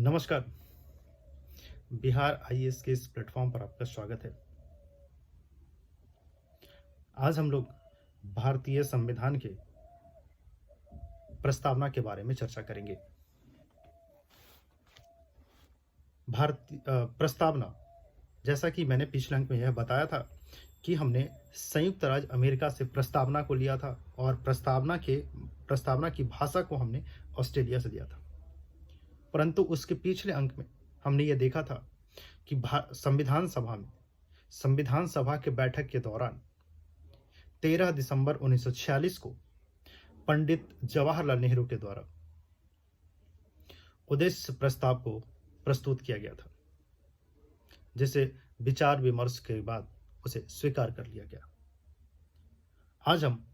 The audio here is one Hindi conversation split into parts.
नमस्कार। बिहार आईएएस के इस प्लेटफॉर्म पर आपका स्वागत है। आज हम लोग भारतीय संविधान के प्रस्तावना के बारे में चर्चा करेंगे। प्रस्तावना, जैसा कि मैंने पिछले अंक में यह बताया था कि हमने संयुक्त राज्य अमेरिका से प्रस्तावना को लिया था और प्रस्तावना की भाषा को हमने ऑस्ट्रेलिया से लिया था। परंतु उसके पिछले अंक में हमने ये देखा था कि संविधान सभा के बैठक के दौरान 13 दिसंबर 1946 को पंडित जवाहरलाल नेहरू के द्वारा उद्देश्य प्रस्ताव को प्रस्तुत किया गया था, जिसे विचार विमर्श के बाद उसे स्वीकार कर लिया गया। आज हम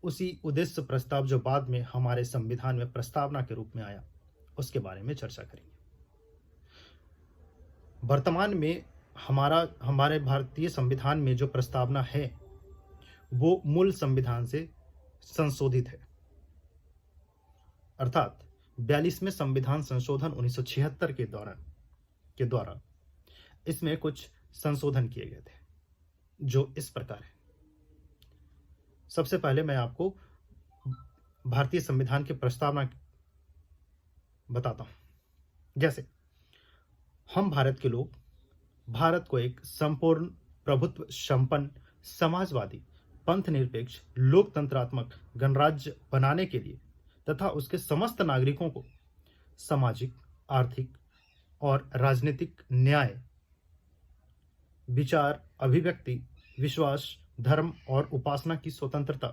उसी उद्देश्य प्रस्ताव, जो बाद में हमारे संविधान में प्रस्तावना के रूप में आया, उसके बारे में चर्चा करेंगे। वर्तमान में हमारे भारतीय संविधान में जो प्रस्तावना है वो मूल संविधान से संशोधित है, अर्थात 42वें संविधान संशोधन 1976 के द्वारा इसमें कुछ संशोधन किए गए थे, जो इस प्रकार है। सबसे पहले मैं आपको भारतीय संविधान की प्रस्तावना बताता हूं। जैसे, हम भारत के लोग भारत को एक संपूर्ण प्रभुत्व संपन्न समाजवादी पंथ निरपेक्ष लोकतंत्रात्मक गणराज्य बनाने के लिए तथा उसके समस्त नागरिकों को सामाजिक, आर्थिक और राजनीतिक न्याय, विचार, अभिव्यक्ति, विश्वास, धर्म और उपासना की स्वतंत्रता,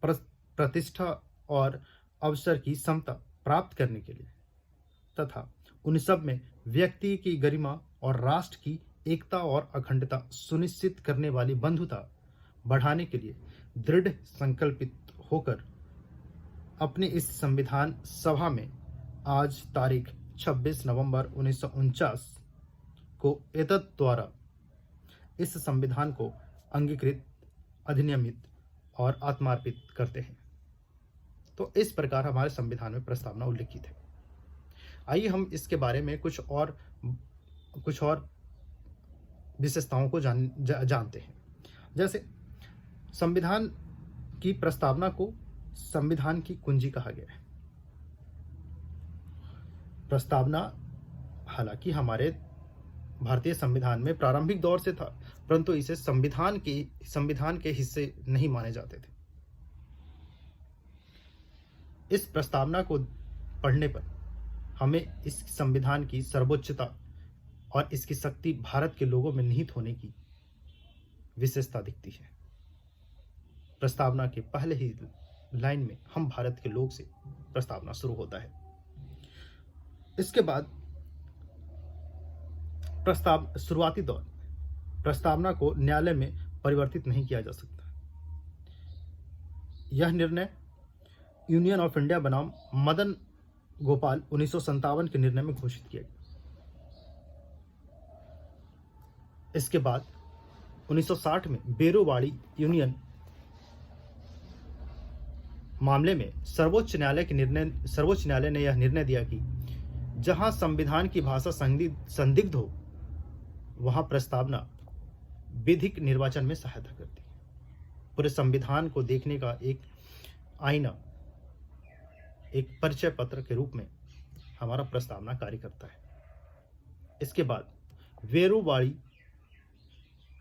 प्रतिष्ठा और अवसर की समता प्राप्त करने के लिए तथा उन सब में व्यक्ति की गरिमा और राष्ट्र की एकता और अखंडता सुनिश्चित करने वाली बंधुता बढ़ाने के लिए दृढ़ संकल्पित होकर अपने इस संविधान सभा में आज तारीख 26 नवंबर 1949 को एतद द्वारा इस संविधान को अंगीकृत, अधिनियमित और आत्मार्पित करते हैं। तो इस प्रकार हमारे संविधान में प्रस्तावना उल्लिखित है। आइए हम इसके बारे में कुछ और विशेषताओं को जानते हैं। जैसे, संविधान की प्रस्तावना को संविधान की कुंजी कहा गया है। प्रस्तावना हालांकि हमारे भारतीय संविधान में प्रारंभिक दौर से था, परंतु इसे संविधान के हिस्से नहीं माने जाते थे। इस प्रस्तावना को पढ़ने पर हमें इस संविधान की सर्वोच्चता और इसकी शक्ति भारत के लोगों में निहित होने की विशेषता दिखती है। प्रस्तावना के पहले ही लाइन में हम भारत के लोग से प्रस्तावना शुरू होता है। इसके बाद शुरुआती दौर प्रस्तावना को न्यायालय में परिवर्तित नहीं किया जा सकता। यह निर्णय यूनियन ऑफ इंडिया बनाम मदन गोपाल 1957 के निर्णय में घोषित किया गया। इसके बाद 1960 में बेरोवाड़ी यूनियन मामले में सर्वोच्च न्यायालय ने यह निर्णय दिया कि जहां संविधान की भाषा संदिग्ध हो, वहां प्रस्तावना विधिक निर्वाचन में सहायता करती है। पूरे संविधान को देखने का एक आईना, एक परिचय पत्र के रूप में हमारा प्रस्तावना कार्य करता है। इसके बाद वेरुवाड़ी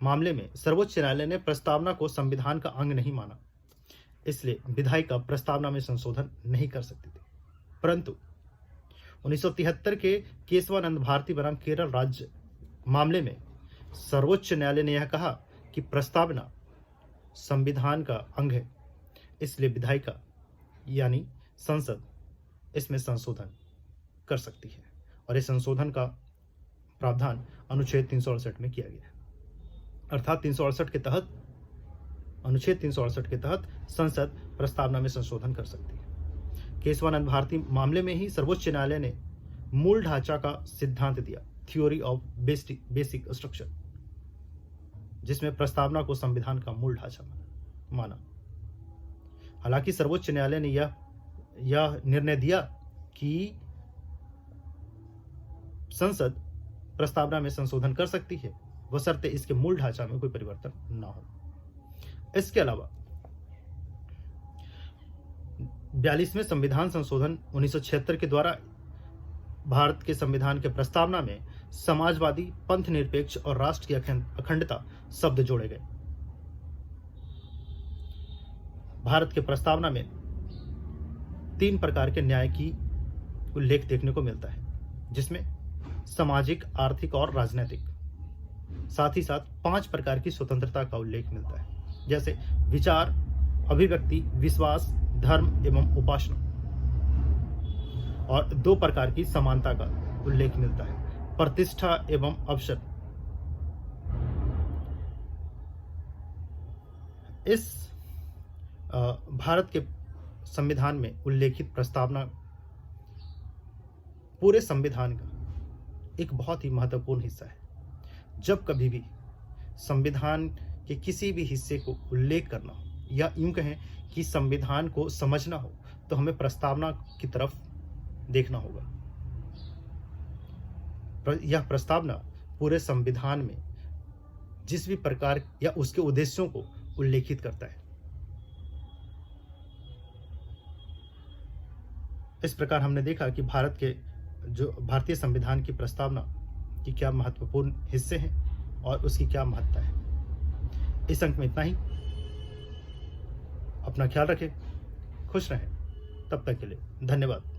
मामले में सर्वोच्च न्यायालय ने प्रस्तावना को संविधान का अंग नहीं माना, इसलिए विधायिका प्रस्तावना में संशोधन नहीं कर सकती थी। परंतु 1973 के केशवानंद भारती बनाम केरल राज्य मामले में सर्वोच्च न्यायालय ने यह कहा कि प्रस्तावना संविधान का अंग है, इसलिए विधायिका यानी संसद इसमें संशोधन कर सकती है, और इस संशोधन का प्रावधान अनुच्छेद 368 में किया गया है। अर्थात अनुच्छेद 368 के तहत संसद प्रस्तावना में संशोधन कर सकती है। केशवानंद भारती मामले में ही सर्वोच्च न्यायालय ने मूल ढांचा का सिद्धांत दिया, थ्योरी ऑफ बेसिक स्ट्रक्चर, जिसमें प्रस्तावना को संविधान का मूल ढांचा माना। हालांकि सर्वोच्च न्यायालय ने यह निर्णय दिया कि संसद प्रस्तावना में संशोधन कर सकती है, बशर्ते इसके मूल ढांचा में कोई परिवर्तन न हो। इसके अलावा 42वें संविधान संशोधन 1976 के द्वारा भारत के संविधान के प्रस्तावना में समाजवादी, पंथ निरपेक्ष और राष्ट्र की अखंडता शब्द जोड़े गए। भारत के प्रस्तावना में 3 प्रकार के न्याय की उल्लेख देखने को मिलता है, जिसमें सामाजिक, आर्थिक और राजनीतिक। साथ ही साथ 5 प्रकार की स्वतंत्रता का उल्लेख मिलता है, जैसे विचार, अभिव्यक्ति, विश्वास, धर्म एवं उपासना। और 2 प्रकार की समानता का उल्लेख मिलता है, प्रतिष्ठा एवं अवसर। इस भारत के संविधान में उल्लेखित प्रस्तावना पूरे संविधान का एक बहुत ही महत्वपूर्ण हिस्सा है। जब कभी भी संविधान के किसी भी हिस्से को उल्लेख करना हो, या यूं कहें कि संविधान को समझना हो, तो हमें प्रस्तावना की तरफ देखना होगा। यह प्रस्तावना पूरे संविधान में जिस भी प्रकार या उसके उद्देश्यों को उल्लेखित करता है। इस प्रकार हमने देखा कि भारत के जो भारतीय संविधान की प्रस्तावना की क्या महत्वपूर्ण हिस्से हैं और उसकी क्या महत्ता है। इस अंक में इतना ही। अपना ख्याल रखें, खुश रहें। तब तक के लिए धन्यवाद।